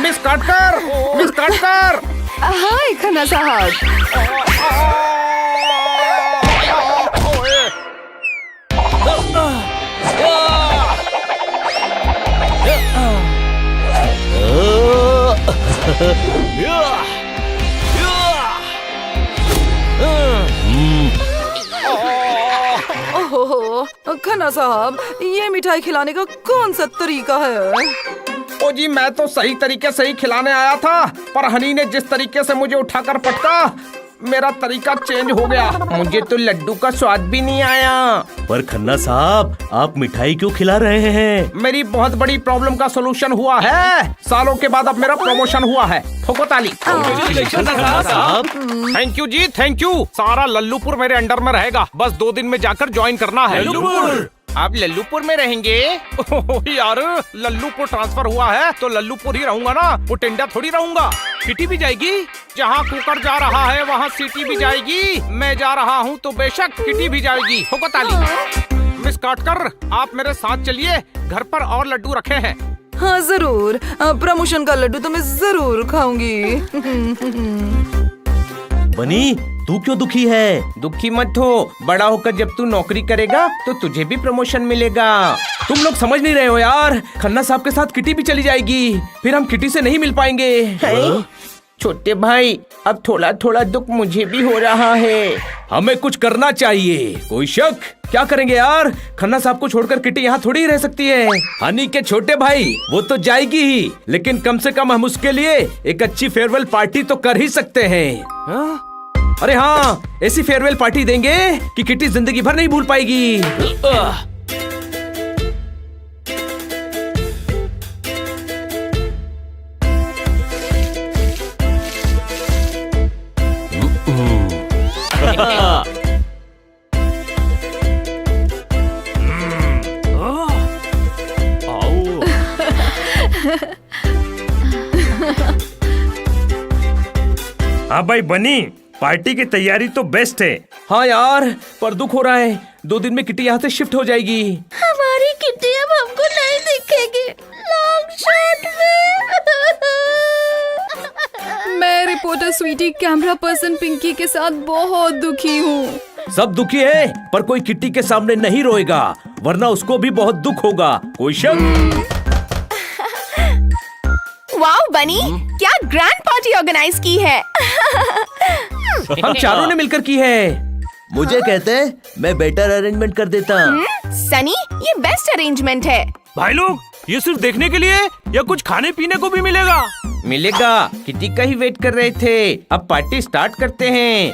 Miss काटकर, miss काटकर। हाय खन्ना साहब। ओहो खन्ना साहब, ये मिठाई खिलाने का कौन सा तरीका है? ओ जी, मैं तो सही तरीके से ही खिलाने आया था, पर हनी ने जिस तरीके से मुझे उठाकर पटका, मेरा तरीका चेंज हो गया। मुझे तो लड्डू का स्वाद भी नहीं आया। पर खन्ना साहब, आप मिठाई क्यों खिला रहे हैं? मेरी बहुत बड़ी प्रॉब्लम का सोल्यूशन हुआ है। सालों के बाद अब मेरा प्रमोशन हुआ है। ठोको ताली। Thank you ji, thank you. सारा लल्लूपुर मेरे अंडर में रहेगा। बस 2 दिन में जाकर ज्वाइन करना है। लल्लूपुर? आप लल्लूपुर में रहेंगे? यार, लल्लूपुर ट्रांसफर हुआ है तो लल्लूपुर ही रहूंगा ना, पुटिंडा थोड़ी रहूंगा। सिटी भी जाएगी। जहाँ कुकर जा रहा है वहाँ सिटी भी जाएगी। मैं जा रहा हूँ तो बेशक सिटी भी जाएगी। ठोको ताली। मिस काटकर, आप मेरे साथ चलिए। घर पर और लड्डू रखे हैं। हाँ जरूर, प्रमोशन का लड्डू तो मैं जरूर खाऊंगी। बनी, तू क्यों दुखी है? दुखी मत हो, बड़ा होकर जब तू नौकरी करेगा तो तुझे भी प्रमोशन मिलेगा। तुम लोग समझ नहीं रहे हो यार। खन्ना साहब के साथ किटी भी चली जाएगी, फिर हम किटी से नहीं मिल पाएंगे। छोटे भाई, अब थोड़ा थोड़ा दुख मुझे भी हो रहा है। हमें कुछ करना चाहिए। कोई शक? क्या करेंगे यार? खन्ना साहब को छोड़कर किटी यहाँ थोड़ी ही रह सकती है। हनी के छोटे भाई, वो तो जाएगी ही, लेकिन कम से कम हम उसके लिए एक अच्छी फेयरवेल पार्टी तो कर ही सकते हैं। अरे हाँ, ऐसी फेयरवेल पार्टी देंगे कि किटी जिंदगी भर नहीं भूल पाएगी। हाँ भाई बनी, पार्टी की तैयारी तो बेस्ट है। हाँ यार, पर दुख हो रहा है। 2 दिन में किटी यहाँ से शिफ्ट हो जाएगी। हमारी किटी अब हमको नहीं दिखेगी लॉन्ग शॉट में। मैं reporter Sweety camera person Pinki के साथ बहुत दुखी हूँ। सब दुखी है, पर कोई किटी के सामने नहीं रोएगा, वरना उसको भी बहुत दुख होगा। कोई शक? वाओ बनी, क्या ग्रैंड पार्टी ऑर्गेनाइज की है। हम चारों ने मिलकर की है। मुझे कहते हैं मैं बेटर अरेंजमेंट कर देता। सनी, ये बेस्ट अरेंजमेंट है। भाई लोग, ये सिर्फ देखने के लिए या कुछ खाने पीने को भी मिलेगा? मिलेगा, किटी का ही वेट कर रहे थे। अब पार्टी स्टार्ट करते हैं।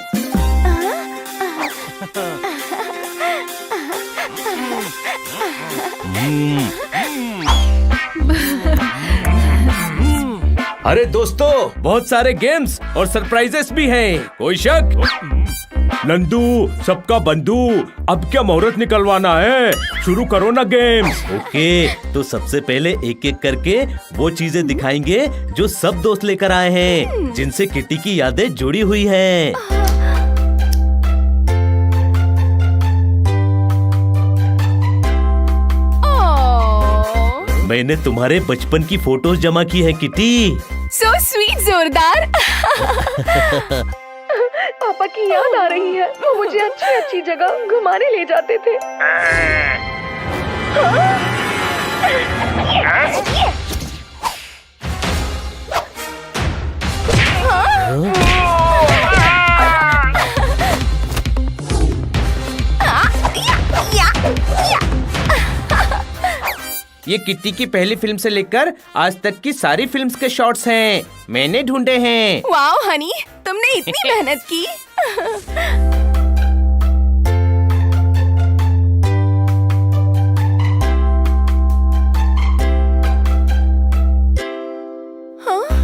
अरे दोस्तों, बहुत सारे गेम्स और सरप्राइजेस भी हैं। कोई शक? नंदू, सबका बंधु, अब क्या मुहूर्त निकलवाना है? शुरू करो ना गेम्स। ओके, तो सबसे पहले एक एक करके वो चीजें दिखाएंगे जो सब दोस्त लेकर आए हैं, जिनसे किटी की यादें जुड़ी हुई हैं। मैंने तुम्हारे बचपन की फोटोज जमा की है किटी। सो स्वीट, जोरदार। पापा की याद आ रही है। वो मुझे अच्छी अच्छी जगह घुमाने ले जाते थे। ये किट्टी की पहली फिल्म से लेकर आज तक की सारी फिल्म्स के शॉट्स हैं। मैंने ढूंढे हैं। वाओ हनी, तुमने इतनी मेहनत की।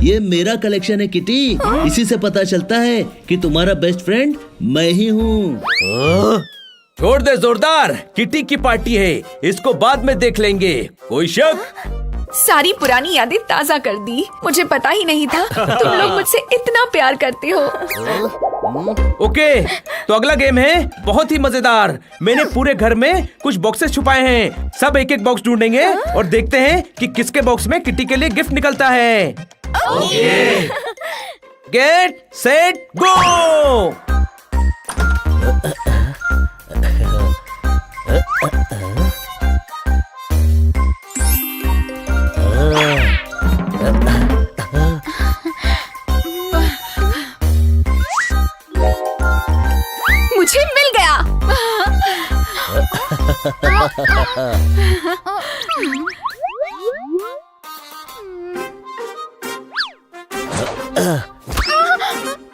ये मेरा कलेक्शन है किटी। इसी से पता चलता है कि तुम्हारा बेस्ट फ्रेंड मैं ही हूँ। छोड़ दे जोरदार, किटी की पार्टी है, इसको बाद में देख लेंगे। कोई शक? सारी पुरानी यादें ताजा कर दी। मुझे पता ही नहीं था तुम लोग मुझसे इतना प्यार करते हो। ओके, तो अगला गेम है बहुत ही मजेदार। मैंने पूरे घर में कुछ बॉक्सेस छुपाए हैं। सब एक एक बॉक्स ढूंढेंगे और देखते हैं कि किसके बॉक्स में किटी के लिए गिफ्ट निकलता है। ओके। Get set go. मुझे मिल गया।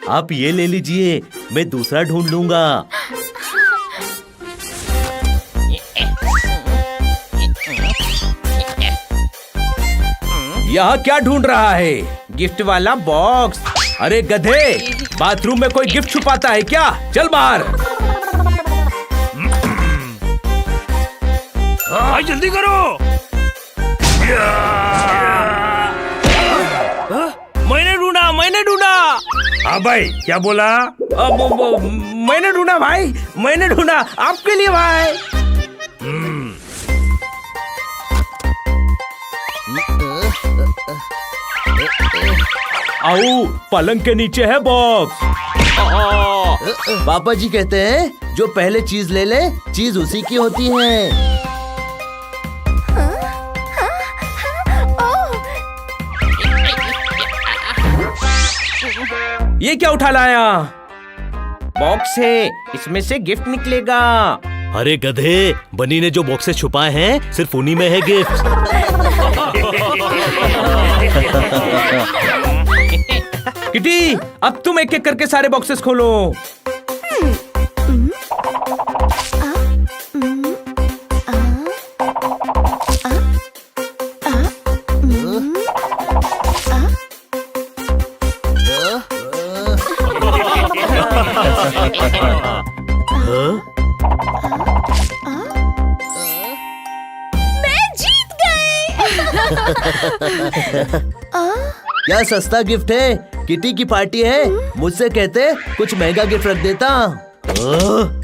आप ये ले लीजिए, मैं दूसरा ढूंढ लूंगा। यहाँ क्या ढूंढ रहा है? गिफ्ट वाला बॉक्स। अरे गधे, बाथरूम में कोई गिफ्ट छुपाता है क्या? चल बाहर। भाई जल्दी करो। मैंने ढूंढा। हाँ भाई, क्या बोला? मैंने ढूंढा भाई, मैंने ढूंढा आपके लिए भाई। आओ, पलंग के नीचे है बॉक्स। पापा जी कहते हैं जो पहले चीज ले ले, चीज उसी की होती है। ये क्या उठा लाया? बॉक्स है, इसमें से गिफ्ट निकलेगा। अरे गधे, बनी ने जो बॉक्सेस छुपाए हैं सिर्फ उन्हीं में है गिफ्ट। किटी, अब तुम एक एक करके सारे बॉक्सेस खोलो। मैं जीत गई। क्या सस्ता गिफ्ट है? किटी की पार्टी है, मुझसे कहते कुछ महंगा गिफ्ट रख देता।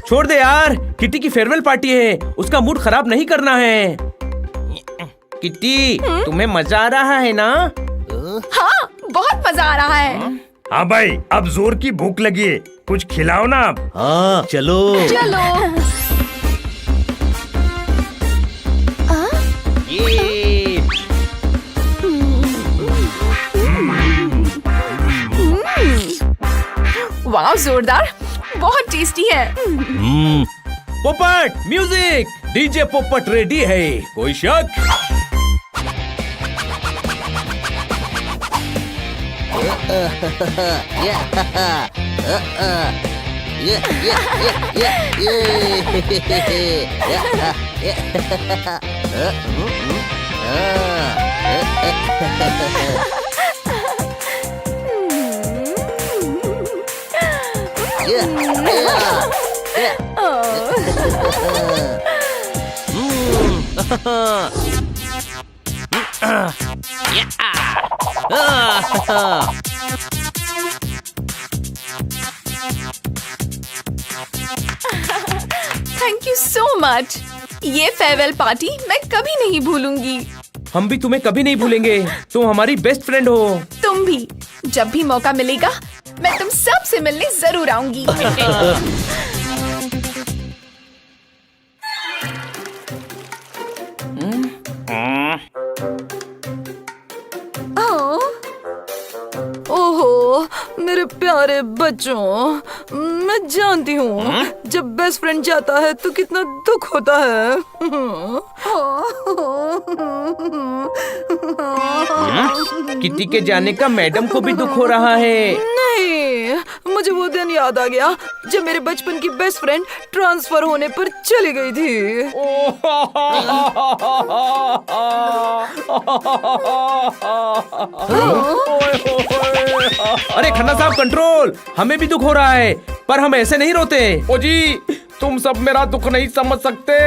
छोड़ दे यार, किटी की फेयरवेल पार्टी है, उसका मूड खराब नहीं करना है। किटी, तुम्हें मजा आ रहा है ना? हाँ, बहुत मजा आ रहा है। हाँ भाई, अब जोर की भूख लगी है, कुछ खिलाओ ना आप। हाँ चलो। चलो। ये वाह, जोरदार, बहुत टेस्टी है। पोपट म्यूजिक, डीजे पोपट रेडी है, कोई शक? Thank you so much. ये फेयरवेल पार्टी मैं कभी नहीं भूलूंगी। हम भी तुम्हें कभी नहीं भूलेंगे, तुम हमारी बेस्ट फ्रेंड हो। तुम भी। जब भी मौका मिलेगा मैं तुम सब से मिलने जरूर आऊंगी। ओहो मेरे प्यारे बच्चों, मैं जानती हूँ जब बेस्ट फ्रेंड जाता है तो कितना दुख होता है। किटी के जाने का मैडम को भी दुख हो रहा है। नहीं, मुझे वो दिन याद आ गया जब मेरे बचपन की बेस्ट फ्रेंड ट्रांसफर होने पर चली गई थी। अरे खन्ना साहब, कंट्रोल, हमें भी दुख हो रहा है, पर हम ऐसे नहीं रोते। ओ जी, तुम सब मेरा दुख नहीं समझ सकते।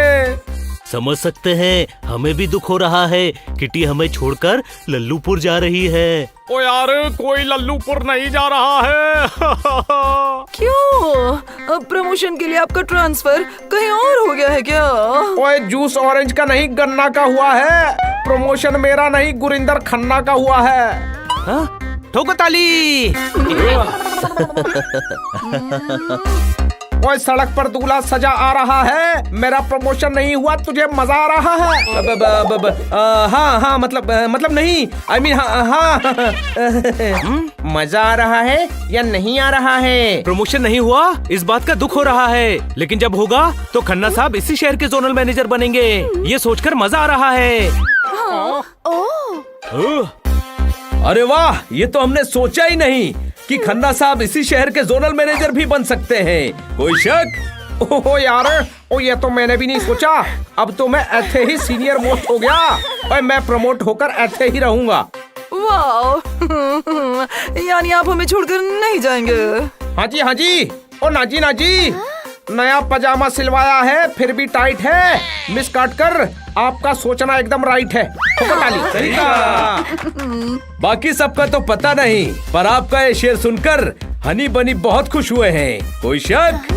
समझ सकते हैं, हमें भी दुख हो रहा है। किटी हमें छोड़कर लल्लूपुर जा रही है। ओ यार, कोई लल्लूपुर नहीं जा रहा है। क्यों? अब प्रमोशन के लिए आपका ट्रांसफर कहीं और हो गया है क्या? ओए, जूस ऑरेंज का नहीं गन्ना का हुआ है। प्रमोशन मेरा नहीं, गुरिंदर खन्ना का हुआ है। हाँ? ठोको ताली। ओए, सड़क पर दूल्हा सजा आ रहा है। मेरा प्रमोशन नहीं हुआ, तुझे मजा आ रहा है? हाँ, मतलब नहीं। I mean, हाँ। मजा आ रहा है या नहीं आ रहा है? प्रमोशन नहीं हुआ, इस बात का दुख हो रहा है, लेकिन जब होगा तो खन्ना साहब इसी शहर के जोनल मैनेजर बनेंगे। ये सोचकर मजा आ रहा है। अरे वाह, ये तो हमने सोचा ही नहीं कि खन्ना साहब इसी शहर के जोनल मैनेजर भी बन सकते हैं। कोई शक? ओहो यार, ओ ये तो मैंने भी नहीं सोचा। अब तो मैं ऐसे ही सीनियर मोस्ट हो गया और मैं प्रमोट होकर ऐसे ही रहूंगा। वाह, यानी आप हमें छोड़कर नहीं जाएंगे? हाँ जी। ओ ना जी, नया पजामा सिलवाया है, फिर भी टाइट है। मिस काट कर आपका सोचना एकदम राइट है। सही कहा। बाकी सबका तो पता नहीं, पर आपका ये शेर सुनकर हनी बनी बहुत खुश हुए हैं। कोई शक?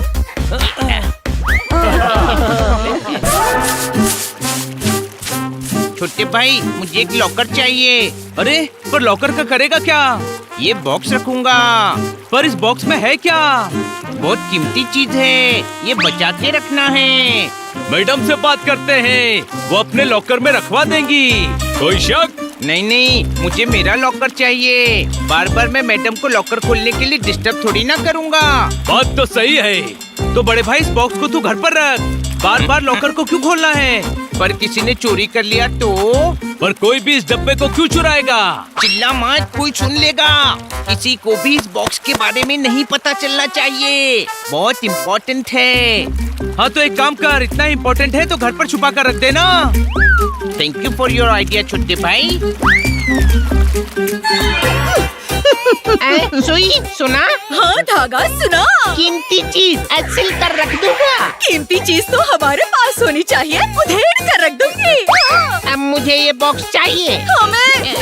छोटे भाई, मुझे एक लॉकर चाहिए। अरे, पर लॉकर का करेगा क्या? ये बॉक्स रखूंगा। पर इस बॉक्स में है क्या? बहुत कीमती चीज है, ये बचा के रखना है। मैडम से बात करते हैं, वो अपने लॉकर में रखवा देंगी। कोई शक? नहीं, मुझे मेरा लॉकर चाहिए। बार बार मैं मैडम को लॉकर खोलने के लिए डिस्टर्ब थोड़ी ना करूंगा। बात तो सही है। तो बड़े भाई, इस बॉक्स को तू घर पर रख। बार बार लॉकर को क्यों खोलना है? पर किसी ने चोरी कर लिया तो? पर कोई भी इस डब्बे को क्यों चुराएगा? चिल्ला मत, कोई सुन लेगा। किसी को भी इस बॉक्स के बारे में नहीं पता चलना चाहिए, बहुत इम्पोर्टेंट है। हाँ, तो एक काम कर, इतना इम्पोर्टेंट है तो घर पर छुपा कर रख देना। Thank you for your idea छोटे भाई। सुई सुना? हाँ धागा सुना। कीमती चीज सिल कर रख दूंगा। कीमती चीज तो हमारे पास होनी चाहिए, उधेड़ कर रख दूंगी। अब मुझे ये बॉक्स चाहिए। हमें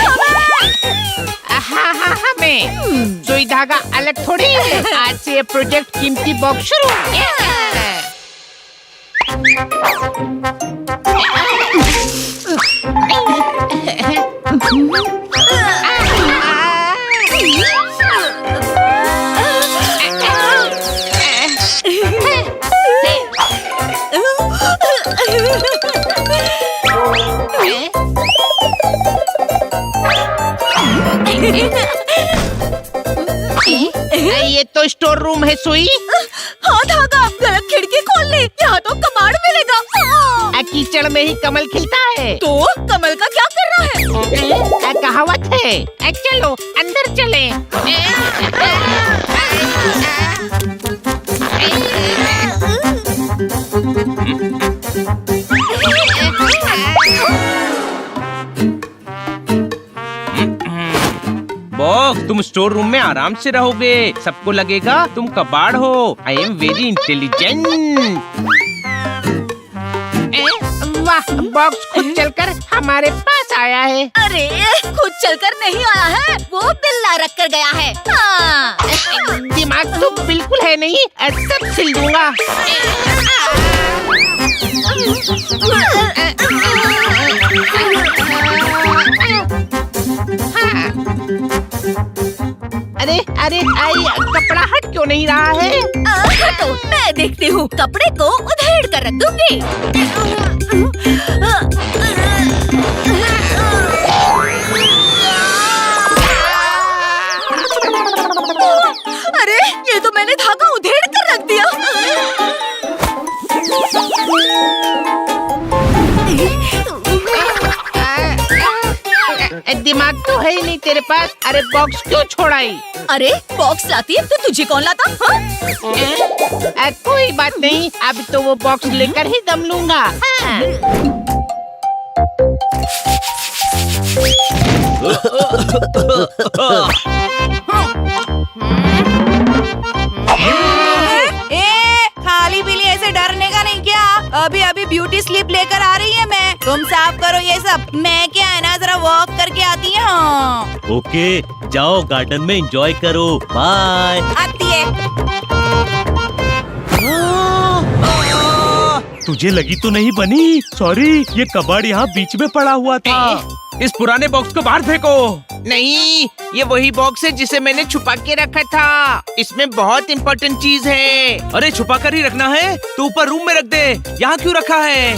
हाँ, हमें। सुई धागा अलग थोड़ी है। आज से ये प्रोजेक्ट कीमती बॉक्स शुरू। ये तो स्टोर रूम है सुई। हाँ धागा, गलत खिड़की खोल ले, यहाँ तो कबाड़ मिलेगा। कीचड़ में ही कमल खिलता है। तो कमल का क्या करना है? कहावत है। चलो अंदर चले। बॉस, तुम स्टोर रूम में आराम से रहोगे, सबको लगेगा तुम कबाड़ हो। I am very intelligent. वाह, बॉक्स खुद चलकर हमारे पास आया है। अरे, खुद चलकर नहीं आया है, वो बिल्ला रख कर गया है। हाँ। दिमाग तो बिल्कुल है नहीं, सब सिल दूंगा। अरे कपड़ा हट क्यों नहीं रहा है? हटो, मैं देखती हूँ। कपड़े को उधेड़ कर रख दूंगी। अरे, ये तो मैंने धागा उधेड़ कर रख दिया। दिमाग तो है ही नहीं तेरे पास। अरे बॉक्स क्यों छोड़ाई? अरे, बॉक्स लाती है तो तुझे कौन लाता? हाँ? कोई बात नहीं, अब तो वो बॉक्स लेकर ही दम लूंगा। खाली पीली ऐसे डरने का नहीं क्या? अभी अभी ब्यूटी स्लीप लेकर आ रही है मैं। तुम साफ करो ये सब, मैं क्या है ना जरा वॉक करके आती हूँ। ओके, जाओ गार्डन में एंजॉय करो। बाय। आती है। तुझे लगी तो नहीं बनी? सॉरी, ये कबाड़ यहाँ बीच में पड़ा हुआ था। इस पुराने बॉक्स को बाहर फेंको। नहीं, ये वही बॉक्स है जिसे मैंने छुपा के रखा था। इसमें बहुत इम्पोर्टेंट चीज है। अरे छुपा कर ही रखना है तो ऊपर रूम में रख दे। यहाँ क्यों रखा है?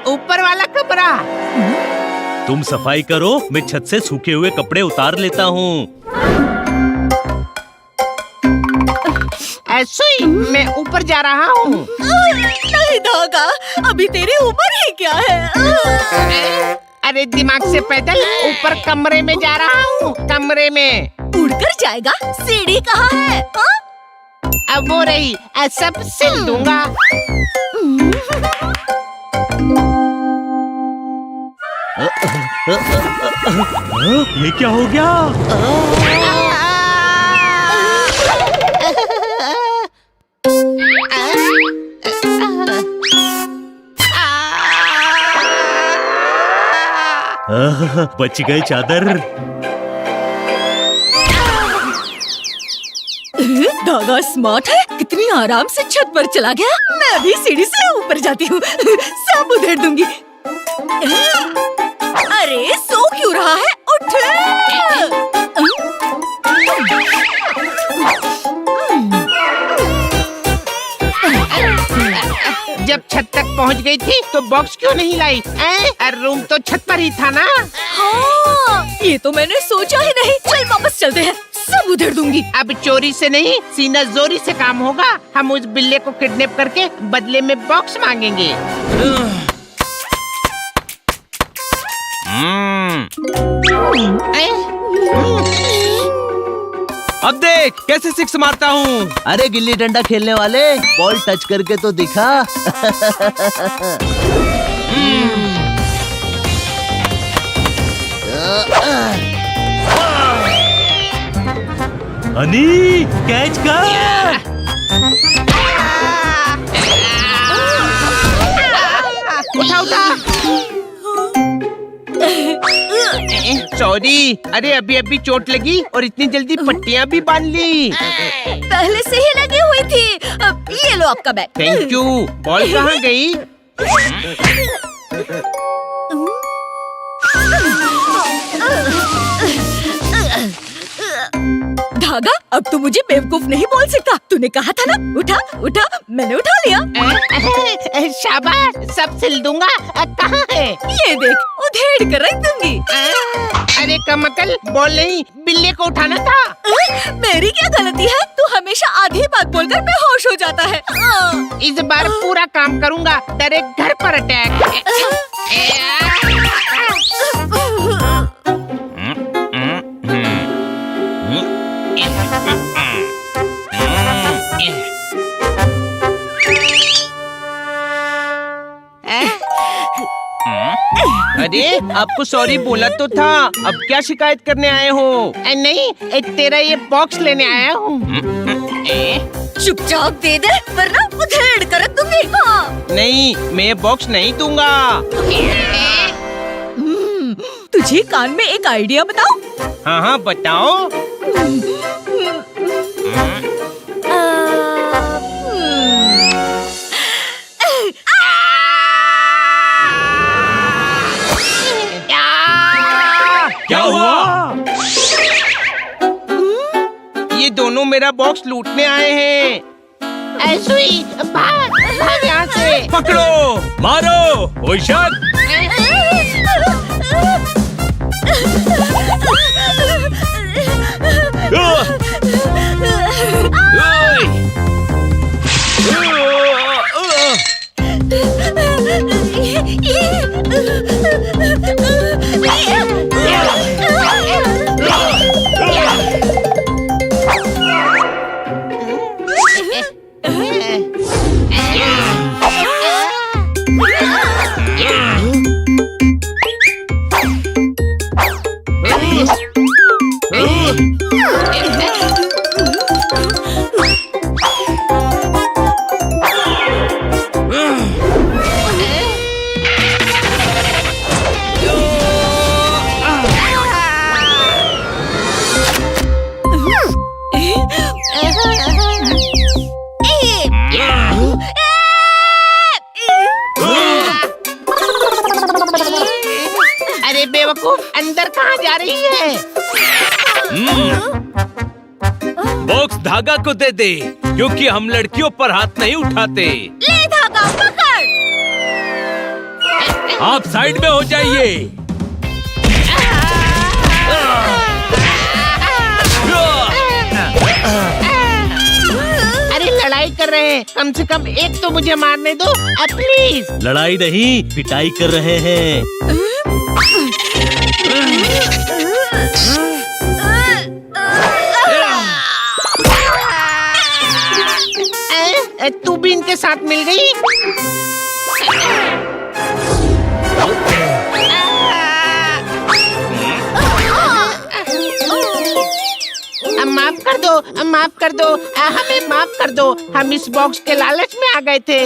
ऊपर वाला कमरा। तुम सफाई करो, मैं छत से सूखे हुए कपड़े उतार लेता हूँ। ऐसे ही मैं ऊपर जा रहा हूँ। नहीं धागा, अभी तेरी उम्र ही क्या है? अरे दिमाग से पैदल ऊपर कमरे में जा रहा हूँ। कमरे में उड़कर जाएगा? सीढ़ी कहाँ है? अब वो रही, सब सिल दूंगा। ये क्या हो गया? बच गए चादर। धागा स्मार्ट है, कितनी आराम से छत पर चला गया। मैं भी सीढ़ी से ऊपर जाती हूँ, सब उधेड़ दूंगी। अरे सो क्यों रहा है? उठ। जब छत तक पहुँच गई थी तो बॉक्स क्यों नहीं लाई? रूम तो छत पर ही था ना। हाँ, ये तो मैंने सोचा ही नहीं। चल वापस चलते हैं, सब उधेड़ दूंगी। अब चोरी से नहीं, सीना जोरी से काम होगा। हम उस बिल्ले को किडनैप करके बदले में बॉक्स मांगेंगे। अब देख कैसे सिक्स मारता हूँ। अरे गिल्ली डंडा खेलने वाले, बॉल टच करके तो दिखा। हनी, कैच कर। उठा उठा। सॉरी, अरे अभी अभी चोट लगी और इतनी जल्दी पट्टियाँ भी बांध ली। पहले से ही लगी हुई थी। अब ये लो आपका बैग। Thank you. बॉल कहाँ गई? धागा, अब तू मुझे बेवकूफ नहीं बोल सकता। तूने कहा था ना, उठा उठा, मैंने उठा लिया। शाबाश, सब सिल दूंगा। कहाँ है? ये देख, उधेड़ कर रख दूंगी। अरे कमकल, बॉल नहीं, बिल्ले को उठाना था। मेरी क्या गलती है? तू हमेशा आधी बात बोलकर बेहोश हो जाता है। इस बार पूरा काम करूंगा। डायरेक्ट घर पर अटैक। अरे आपको सॉरी बोला तो था, अब क्या शिकायत करने आए हो? नहीं, तेरा ये बॉक्स लेने आया हूँ। चुपचाप दे दे, वरना उधेड़ कर रख दूंगी। नहीं, मैं ये बॉक्स नहीं दूंगा। तुझे कान में एक आइडिया बताऊं? हाँ हाँ बताओ। क्या हुआ? ये दोनों मेरा बॉक्स लूटने आए हैं। ऐसे ही भाग भाग यहाँ से। पकड़ो, मारो, कोई शक? जा रही है। बॉक्स धागा को दे दे, क्योंकि हम लड़कियों पर हाथ नहीं उठाते। ले धागा पकड़। आप साइड में हो जाइए। अरे लड़ाई कर रहे हैं, कम से कम एक तो मुझे मारने दो प्लीज। लड़ाई नहीं, पिटाई कर रहे हैं। तू भी इनके साथ मिल गई। माफ कर दो, माफ कर दो, हमें माफ कर दो। हम इस बॉक्स के लालच में आ गए थे।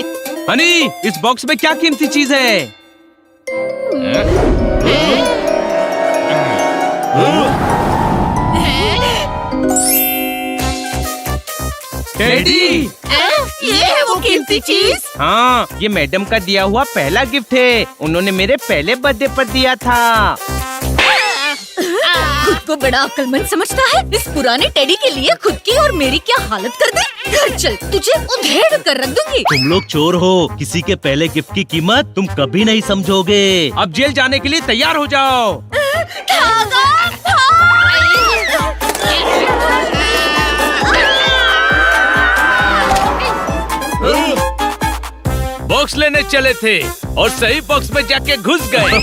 हनी, इस बॉक्स में क्या कीमती चीज है? टेडी, ये है वो कीमती चीज। हाँ, ये मैडम का दिया हुआ पहला गिफ्ट है। उन्होंने मेरे पहले बर्थडे पर दिया था। खुद को बड़ा अक्लमंद समझता है। इस पुराने टेडी के लिए खुद की और मेरी क्या हालत कर दी। घर चल, तुझे उधेड़ कर रख दूंगी। तुम लोग चोर हो, किसी के पहले गिफ्ट की कीमत तुम कभी नहीं समझोगे। अब जेल जाने के लिए तैयार हो जाओ। धागा, बॉक्स लेने चले थे और सही बॉक्स में जाके घुस गए।